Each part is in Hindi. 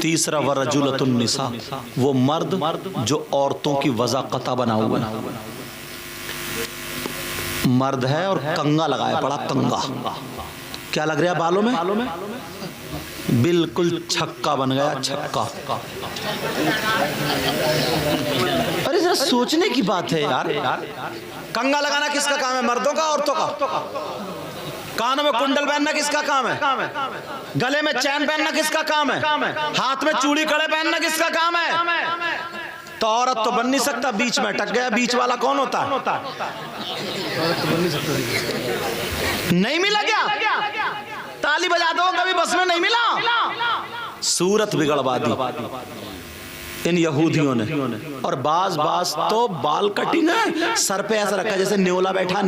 तीसरा वरजुलतुन निसा, वो मर्द जो औरतों की वज़ाक़ता बना हुआ है, मर्द है और कंगा लगाया पड़ा, कंगा। क्या लग रहा है बालों में? बिल्कुल छक्का बन गया, छक्का। अरे जरा सोचने की बात है यार, कंगा लगाना किसका काम है? मर्दों का, औरतों का? कानों में कुंडल पहनना किसका काम है? गले में चैन पहनना किसका काम है? हाथ में चूड़ी कड़े पहनना किसका काम है? तो औरत तो बन नहीं सकता, बीच में अटक गया। बीच वाला कौन होता है? नहीं मिला क्या? ताली बजा दो, कभी बस में नहीं मिला। सूरत बिगड़वा दी इन यहूदियों ने। और बाज तो बाल कटिंग है, सर पे ऐसा रखा जैसे न्योला बैठा,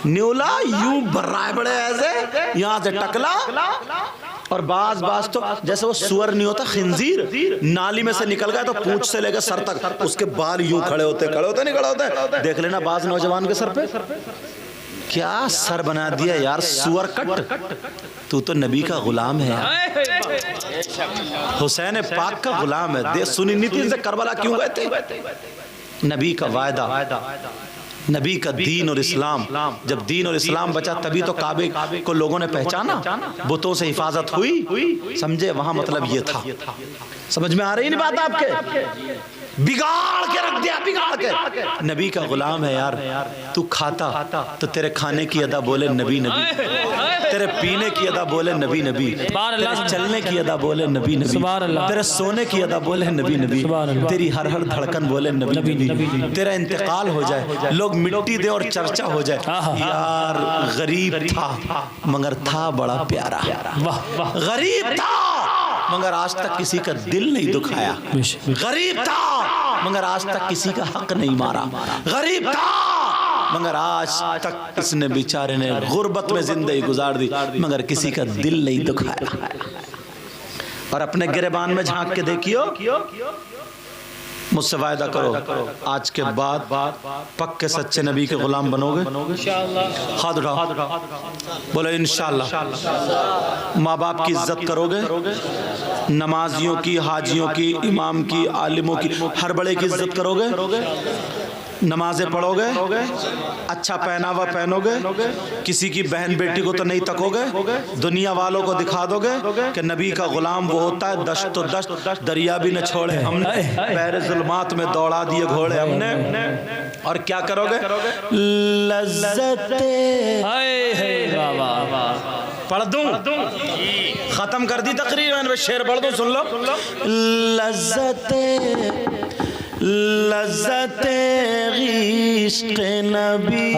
न्योला यूं भर रहा है बड़े ऐसे, यहां से टकला। और बाज तो जैसे वो सुअर नहीं होता, खिंजीर, नाली में से निकल गया तो पूंछ से लेकर सर तक उसके बाल यूं खड़े होते नहीं खड़े होते। देख लेना बाज नौजवान के सर पे क्या सर बना दिया यार, सुअर कट। तू तो नबी का गुलाम है यार, हुसैन पाक का गुलाम है। दे सुनी नीति से करबला क्यों गए थे? नबी का वायदा, नबी का दीन और इस्लाम। जब दीन और इस्लाम बचा तभी तो काबे को लोगों ने पहचाना, बुतों से हिफाजत हुई। समझे? वहां मतलब ये था। समझ में आ रही नहीं बात आपके? बिगाड़ के रख दिया, बिगाड़ के। नबी का गुलाम है यार। तू खाता तो तेरे खाने की अदा बोले नबी, तेरे पीने की अदा बोले नबी, तेरे चलने की अदा बोले नबी, तेरे सोने की अदा बोले नबी, तेरी हर धड़कन बोले नबी। तेरा इंतकाल हो जाए, लोग मिट्टी दे और चर्चा हो जाए, यार गरीब था मगर था बड़ा प्यारा। गरीब था मगर आज तक किसी का दिल नहीं दुखाया। गरीब था मगर आज तक किसी का हक नहीं मारा। गरीब था मगर आज तक इसने बेचारे ने गुर्बत में जिंदगी गुजार दी मगर किसी का दिल नहीं दुखाया। और अपने गिरेबान में झांक के देखियो, मुझसे वायदा करो आज के बाद पक्के सच्चे नबी के गुलाम बनोगे। हाथ उठाओ, बोलो इंशाअल्लाह। माँ बाप की इज्जत करोगे, नमाजियों की, हाजियों की, इमाम की, आलिमों की, हर बड़े की इज्जत करोगे, नमाजें पढ़ोगे, अच्छा पहनावा पहनोगे, किसी की बहन बेटी को तो नहीं तकोगे, दुनिया वालों को दिखा दोगे कि नबी का गुलाम वो होता है। दश्त तो दश्त, दरिया भी न छोड़े हमने, पैर जुल्मात में दौड़ा दिए घोड़े हमने। और क्या करोगे? लज्जते पढ़ दूं, खत्म कर दी तकरीर, मैंने शेर पढ़ दूं, सुन लो। लज़्ज़ते इश्क़ नबी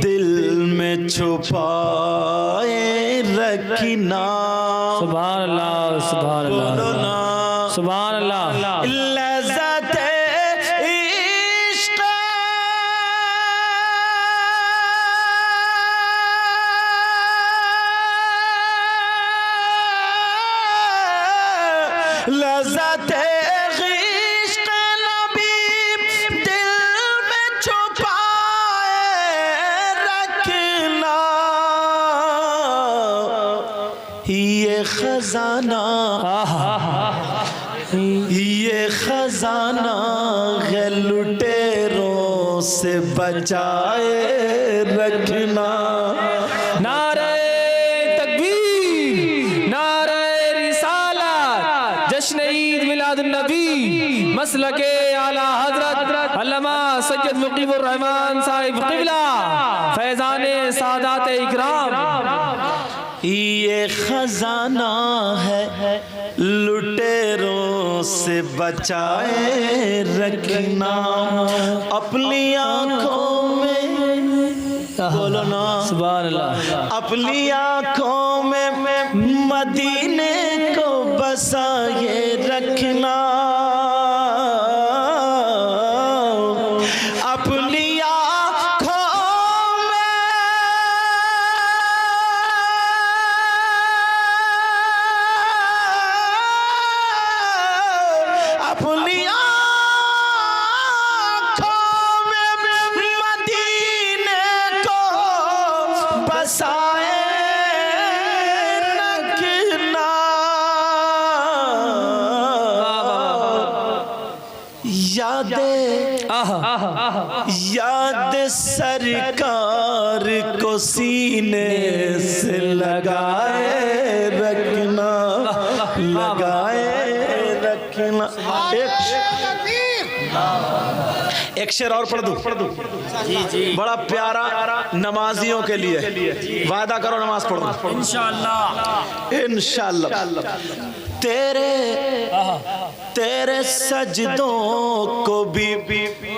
दिल में छुपाए रखना। सुभान अल्लाह, सुभान अल्लाह, सुभान अल्लाह। लज़्ज़ते इश्क़ लज़्ज़ते खजाना, ये खजाना है लुटेरों से बचाए रखना। नारे तकबीर, नारे रिसालत, जश्न ईद मिलादुन नबी, मसलके आला हजरत अल्लामा सैयद मुकीबुर रहमान साहिब क़िबला, फैज़ाने सादात इकराम। ये खजाना है लुटेरों से बचाए रखना। अपनी आँखों में, बोलो ना सुभान अल्लाह, अपनी आँखों में मदीने को बसाए रखना। याद सरकार को सीने से लगाए रखना, लगाए रखना। एक शेर और पढ़ दूं? जी जी, बड़ा प्यारा नमाजियों के लिए। वादा करो नमाज पढ़ दो इंशाअल्लाह, इंशाअल्लाह। तेरे सजदों को भी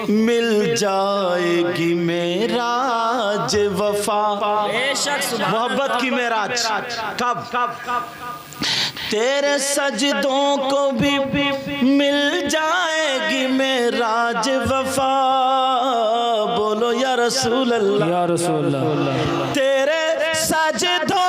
मिल जाएगी मेराज वफा। मोहब्बत की मेराज कब? तेरे सजदों को भी मिल जाएगी मेराज वफा। बोलो या रसूल अल्लाह, या रसूल अल्लाह। तेरे सजदों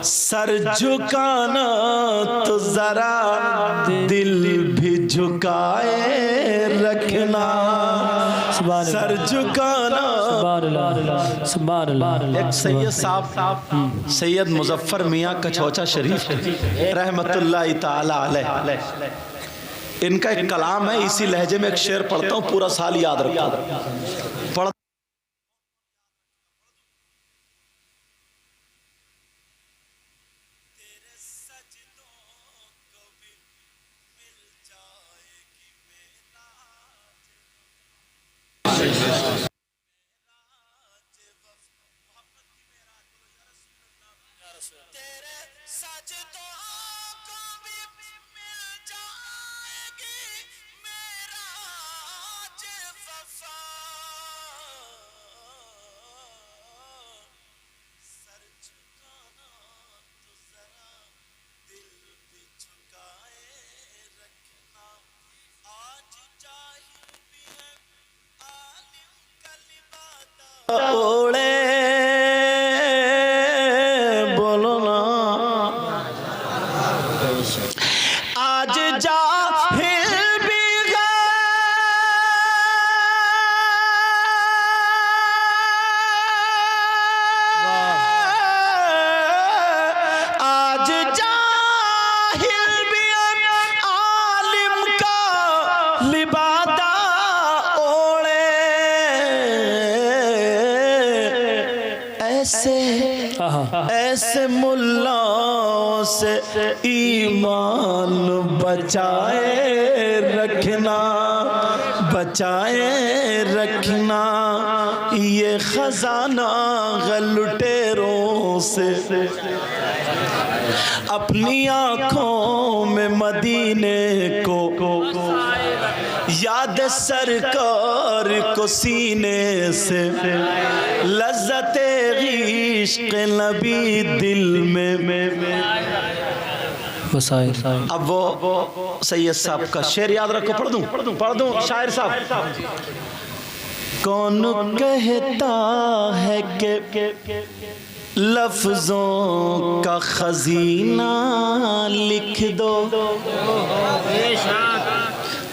सर झुकाना तो जरा दिल भी झुकाए रखना। सर झुकाना। एक सैयद साहब सैयद मुजफ्फर मियाँ कछौचा शरीफ रहमतुल्लाह ताला अलैह, इनका एक कलाम है, इसी लहजे में एक शेर पढ़ता हूँ, पूरा साल याद रखो। ओले बोलो ना, आज जाहिल भी गए, आज जाहिल भी आलिम का लिबादा ऐसे मुल्लाओं से ईमान बचाए रखना, बचाए रखना। ये खजाना लुटेरों से अपनी आँखों में मदीने को, याद सरकार को सीने से, लज्जते इश्क़ नबी दिल में बसाए। अब वो सैयद साहब का शेर याद रखो, पढ़ दूं शायर साहब। कौन कहता है कि लफ्जों का खजीना लिख दो,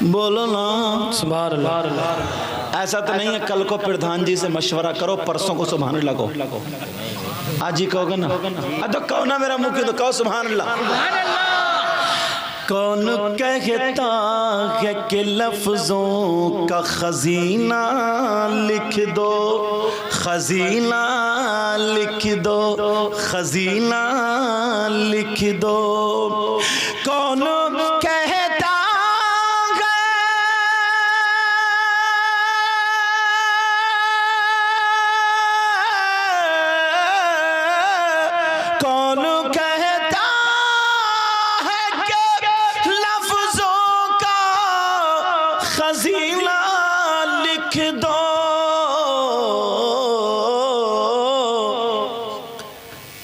बोलो ना सुभान अल्लाह। ऐसा तो नहीं है कल को प्रधान जी से मशवरा करो, परसों को सुभान अल्लाह कहो। आज ही कहोगे ना? तो कहो ना, मेरा मुंह क्यों, तो कहो सुभान अल्लाह। कौन कहता है कि लफ्जों का खजीना लिख दो, खजीना लिख दो, खजीना लिख दो। कौन कहता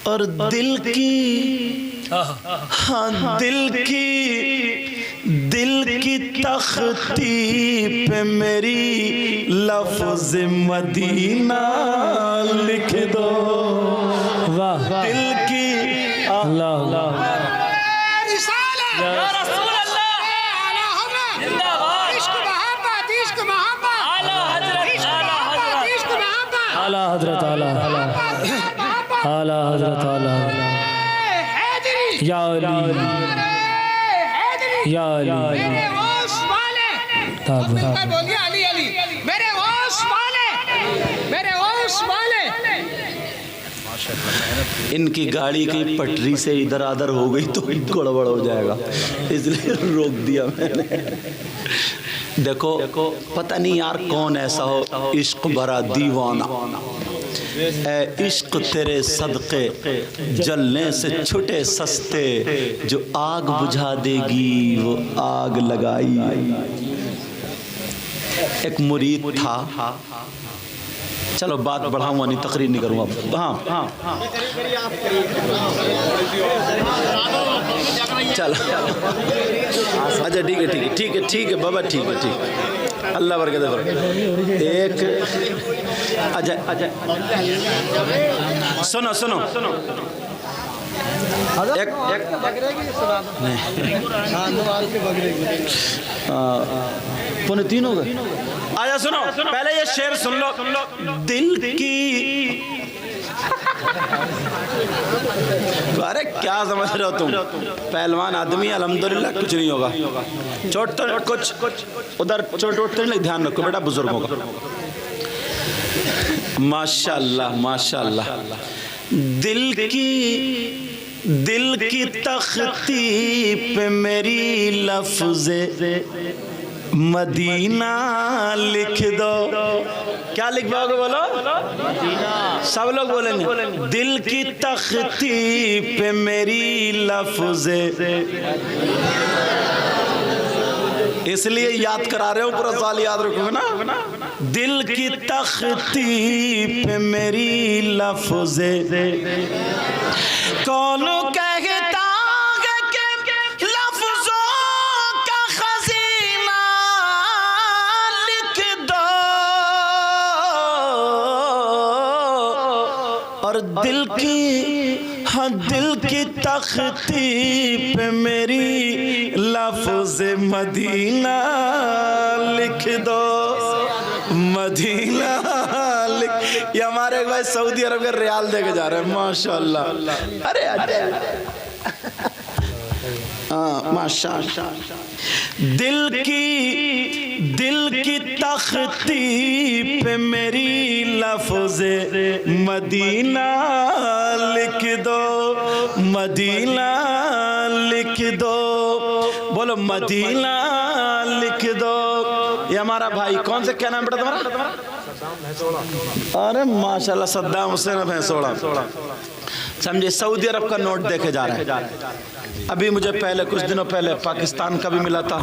और दिल की, हाँ दिल की तख्ती पे मेरी लफ्ज मदीना लिख दो। वाह दिल की अल्लाह अल्लाह आला हजरत आला आला हजरत आला या अली या अली बोलिए अली अली मेरे होश वाले मेरे होश वाले। इनकी गाड़ी की पटरी से इधर आधर हो गई तो गड़बड़ हो जाएगा, इसलिए रोक दिया मैंने। देखो पता नहीं यार कौन ऐसा हो इश्क भरा दीवाना, ए इश्क तेरे सदके जलने से छुटे सस्ते, जो आग बुझा देगी वो आग लगाई। एक मुरीद था, चलो बात बढ़ाऊंगा नहीं, तकरीर नहीं करूंगा। हाँ चलो अच्छा ठीक है बाबा, ठीक है अल्लाह बरकत दे। एक अच्छा सुनो एक पुणे तीन हो गए। आजा सुनो, पहले ये शेर सुन लो। दिल की अरे क्या समझ रहे हो तुम, पहलवान आदमी अल्हम्दुलिल्लाह कुछ नहीं होगा। चोट तो कुछ उधर चोट तो नहीं, ध्यान रखो बेटा बुजुर्गों का। माशाअल्लाह माशाअल्लाह। दिल की तख्ती पे मेरी लफ्ज़े मदीना लिख दो। क्या लिख पाओगे बोलो? मदीना। सब लोग बोलेंगे दिल की तख्ती पे मेरी लफ्ज़े, इसलिए याद करा रहे हो, पूरा साल याद रखोगे ना। दिल की तख्ती पे मेरी लफ्ज़े, कौन कहता है कि लफ्ज़ों का खजीना लिख दो, और दिल की तख्ती पे मेरी लफ्ज़ मदीना लिख दो। मदीना लिख, ये हमारे भाई सऊदी अरब के रियाल देके जा रहे हैं माशाअल्लाह। अरे हाँ माशाअल्लाह। दिल की तख्ती पे मेरी लफ्ज़े मदीना लिख दो, मदीना लिख दो, बोलो मदीना लिख दो। ये हमारा भाई कौन से, क्या नाम बेटा तुम्हारा? अरे माशाल्लाह सद्दाम हुसैन भैंसोड़ा, समझे सऊदी अरब का नोट देखे जा रहे हैं। अभी मुझे पहले कुछ दिनों पहले पाकिस्तान का भी मिला था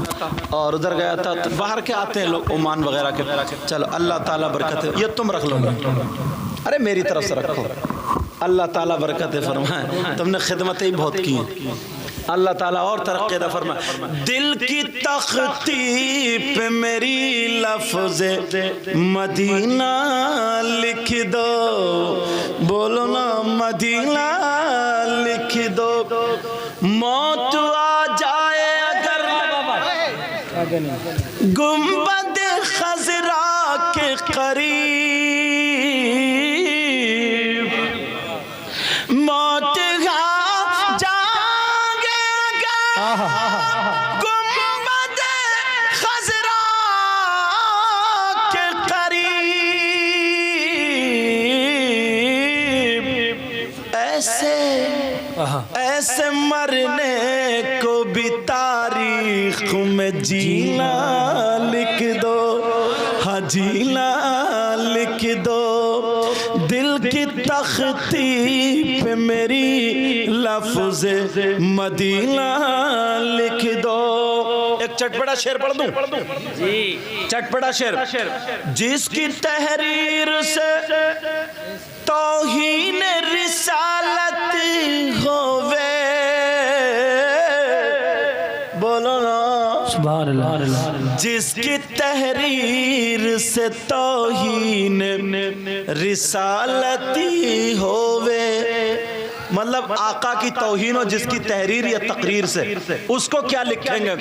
और उधर गया था। तो बाहर के आते हैं लोग ओमान वगैरह के। चलो अल्लाह ताला बरकत है, ये तुम रख लो, अरे मेरी तरफ से रखो, अल्लाह ताला बरकत फरमाए, तुमने खिदमतें ही बहुत की हैं, अल्लाह ताला और तरक्की दा फरमाए। दिल की तख्ती पे मेरी लफ्ज़े मदीना लिख दो, बोलो ना मदीना लिख दो। मौत आ जाए अगर गुंबद खजरा के करीब, मौत आ जाए अगर गुंबद खजरा के करीब, ऐसे मरने को भी तारीख में जीना लिख दो, हाँ जीना लिख दो। दिल की तख्ती पे मेरी लफ्ज़े मदीना लिख दो। एक चटपटा शेर पढ़ दूं? जी चटपटा शेर। जिसकी तहरीर से तौहीन रिसालत होवे, बोलो सुभान अल्लाह। जिसकी तहरीर से तौहीन रिसालती होवे, मतलब आका की तौहीन हो जिसकी तहरीर या तकरीर से, उसको क्या लिखेंगे?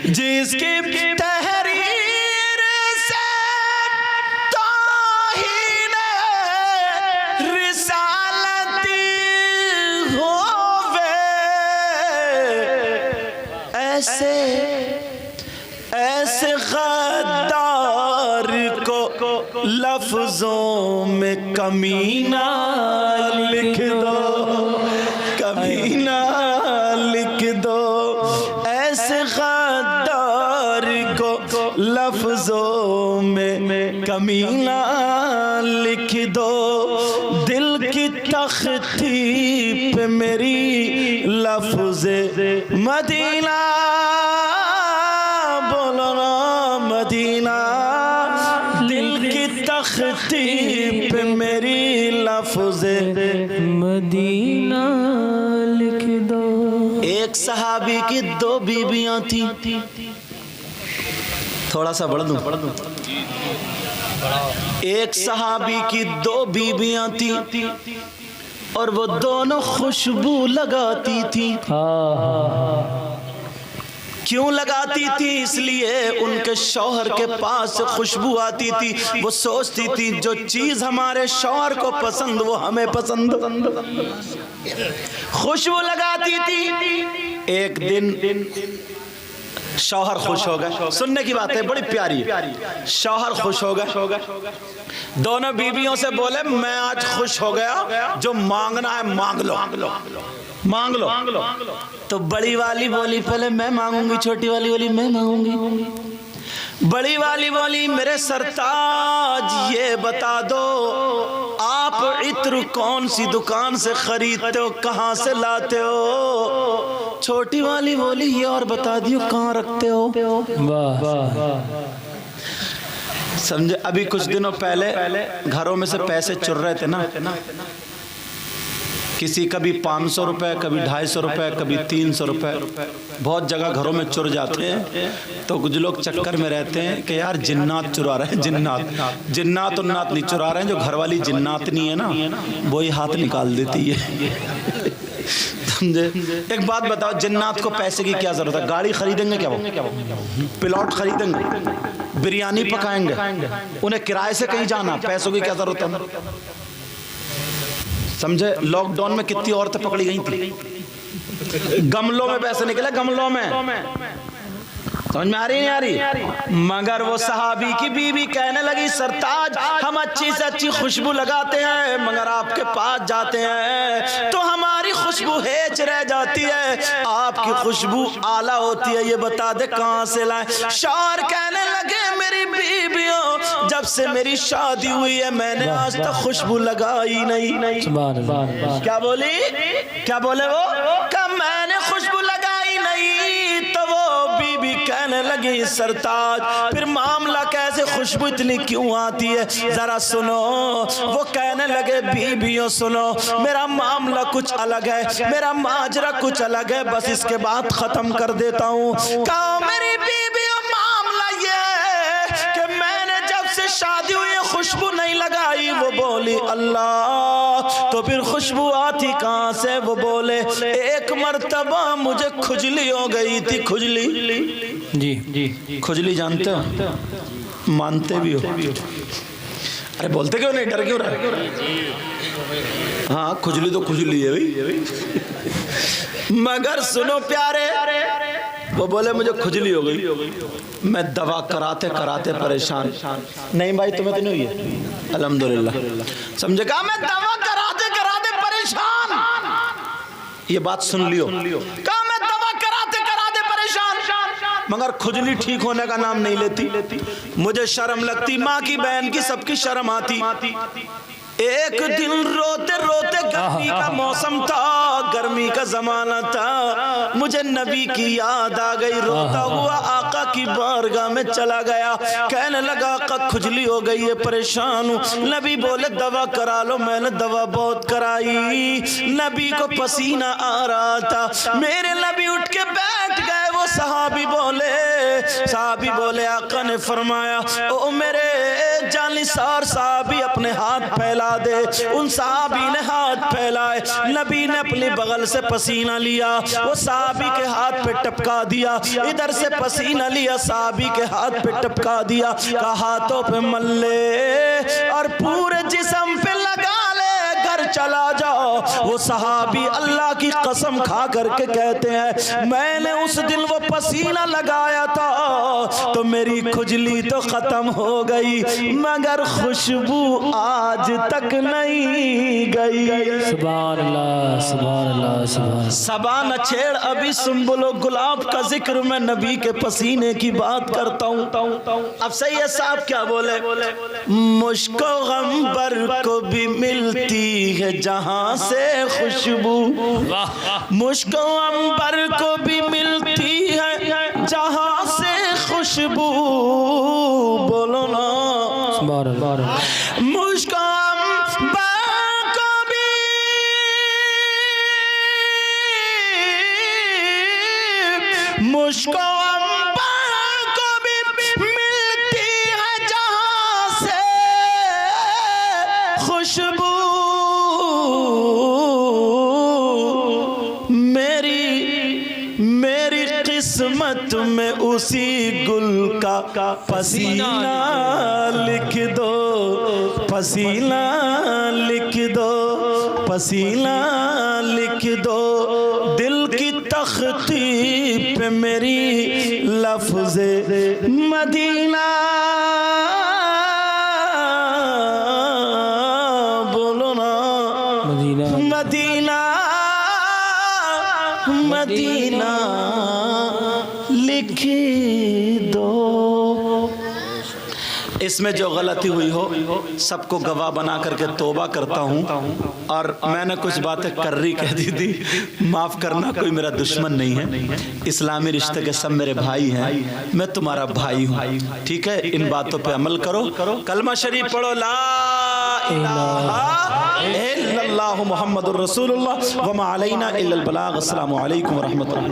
जिसकी तहरीर से तौहीन रिसालती होवे, ऐसे ऐसे गद्दार को लफ्जों में कमीना लिख दो, कमीना लिख दो। ऐसे गद्दार को लफ्जों में कमीना लिख दो। दिल की तख्ती पे मेरी लफ्ज़े मदीना, बोलो ना मदीना। दिल की तख्ती पे मेरी लफ्ज़े मदीना लिख दो। एक सहाबी की दो बीबियां थी। थोड़ा सा बढ़ दूं। एक सहाबी की दो बीबियां थी और वो दोनों खुशबू लगाती थी। क्यों लगाती थी? इसलिए उनके शौहर के पास से खुशबू आती थी। वो सोचती थी जो चीज हमारे शौहर को पसंद वो हमें पसंद। खुशबू लगाती थी। एक दिन शौहर खुश हो गए। सुनने की बात है, बड़ी प्यारी है। शौहर खुश हो गए, दोनों बीवियों से बोले मैं आज खुश हो गया, जो मांगना है मांग लो, मांग लो। तो बड़ी वाली बोली पहले मैं मांगूंगी, छोटी वाली बोली मैं मांगूंगी। बड़ी वाली बोली मेरे सरताज ये बता दो आप इत्र कौन सी दुकान से खरीदते हो, कहाँ से लाते हो? छोटी वाली बोली ये और बता दियो कहाँ रखते हो। वाह। समझे? अभी कुछ दिनों पहले घरों में से पैसे चुर रहे थे ना, किसी कभी 500 रुपए, कभी 250 रुपए, कभी 300 रुपए, बहुत जगह घरों में चुर जाते हैं। तो कुछ लोग चक्कर में रहते हैं कि यार जिन्नात चुरा रहे हैं, जिन्नात उन्नात नहीं चुरा रहे हैं, जो घर वाली जिन्नात नहीं है ना वही हाथ निकाल देती है। समझे? एक बात बताओ, जिन्नात को पैसे की क्या जरूरत है? गाड़ी खरीदेंगे क्या, वो प्लॉट खरीदेंगे, बिरयानी पकाएंगे, उन्हें किराए से कहीं जाना, पैसों की क्या जरूरत है? समझे? लॉकडाउन में कितनी औरतें पकड़ी गई थी, गमलों में पैसे निकले, गमलों में। समझ में आ रही नहीं आ रही? मगर वो सहाबी की बीवी कहने लगी सरताज हम अच्छी से अच्छी खुशबू लगाते हैं, मगर आपके पास जाते हैं तो हमारी खुशबू हेच रह जाती है, आपकी खुशबू आला होती है, ये बता दे कहाँ से लाए? शौहर कहने लगे मेरी बीवियों जब से मेरी शादी हुई है मैंने आज तक खुशबू लगाई नहीं। क्या बोली? क्या बोले वो? कब मैंने खुशबू लगाई नहीं। तो वो बीबी कहने लगी सरताज फिर मामला कैसे, खुशबू इतनी क्यों आती है, जरा सुनो। वो कहने लगे बीबियों सुनो, मेरा मामला कुछ अलग है, मेरा माजरा कुछ अलग है, बस इसके बाद खत्म कर देता हूँ। कहा मेरी बीबियों मामला ये कि मैंने जब से शादी हुई खुशबू नहीं लगाई। वो बोली अल्लाह, तो फिर खुशबू आती कहाँ से? वो बोले एक मर्तबा मुझे खुजली हो गई थी। खुजली? जी। खुजली जानते हो? मानते भी हो? अरे बोलते क्यों नहीं, डर क्यों रहे? हाँ खुजली तो खुजली है भाई। मगर सुनो प्यारे, वो बोले मुझे खुजली हो गई, मैं दवा कराते कराते परेशान। नहीं भाई तुम्हें तो नहीं हुई है? अल्हम्दुलिल्लाह। समझे? कहा मैं दवा कराते कराते परेशान। ये बात सुन लियो। कहा मैं दवा कराते कराते परेशान, मगर खुजली ठीक होने का नाम नहीं लेती। मुझे शर्म लगती, माँ की बहन की सबकी शर्म आती। एक दिन रोते रोते, गर्मी का मौसम था, गर्मी का जमाना था, मुझे नबी की याद आ गई। रोता हुआ आका की बारगाह में चला गया, कहने लगा आका खुजली हो गई है, परेशान हूँ। नबी बोले दवा करा लो। मैंने दवा बहुत कराई, नबी को पसीना आ रहा था। मेरे नबी उठ के बैठ गए। वो सहाबी बोले आका ने फरमाया ओ मेरे जानिसार सहाबी अपने हाथ फैला दे। उन सहाबी ने हाथ फैलाए, नबी ने अपनी बगल से पसीना लिया, वो सहाबी के हाथ पे टपका दिया, इधर से पसीना लिया सहाबी के हाथ पे टपका दिया, कहा हाथों पे मल ले और पूरे जिस्म पे लगा ले, घर चला जाओ। वो सहाबी अल्लाह की कसम खा करके कहते हैं मैंने उस दिन वो पसीना लगाया था तो मेरी खुजली तो खत्म हो गई मगर खुशबू आज तक नहीं गई। सुभान अल्लाह, सुभान अल्लाह, सुभान अल्लाह। सबा न छेड़ अभी सुम्बुलो गुलाब का जिक्र मैं नबी के पसीने की बात करता हूँ। अब सैयद साहब क्या बोले, मुझको गम्बर को भी मिलती है जहाँ से खुशबू, मुझको अंबर को भी मिलती है जहाँ से खुशबू, बोलो ना सुभान अल्लाह। मुझको अंबर को भी मुझको अंबर को भी मिलती है जहाँ से खुशबू, मेरी किस्मत में उसी गुल का पसीना लिख दो, पसीना लिख दो, पसीना लिख दो, दिल की तख्ती पे मेरी लफ्ज़े मदीना, बोलो ना मदीना, मदीना, मदीना लिख दो। इसमें जो गलती हुई हो सबको गवाह बना करके तौबा करता हूँ और मैंने कुछ बातें कर्री कह दी थी, माफ़ करना, कोई मेरा दुश्मन नहीं है, इस्लामी रिश्ते के सब मेरे भाई हैं, मैं तुम्हारा भाई हूँ, ठीक है। इन बातों पे अमल करो, कलमा शरीफ पढ़ो, ला इलाहा इल्लल्लाहु मुहम्मदुर रसूलुल्लाह व मा अलैना इल्लल बलाग। अस्सलामु अलैकुम व रहमतुल्लाह।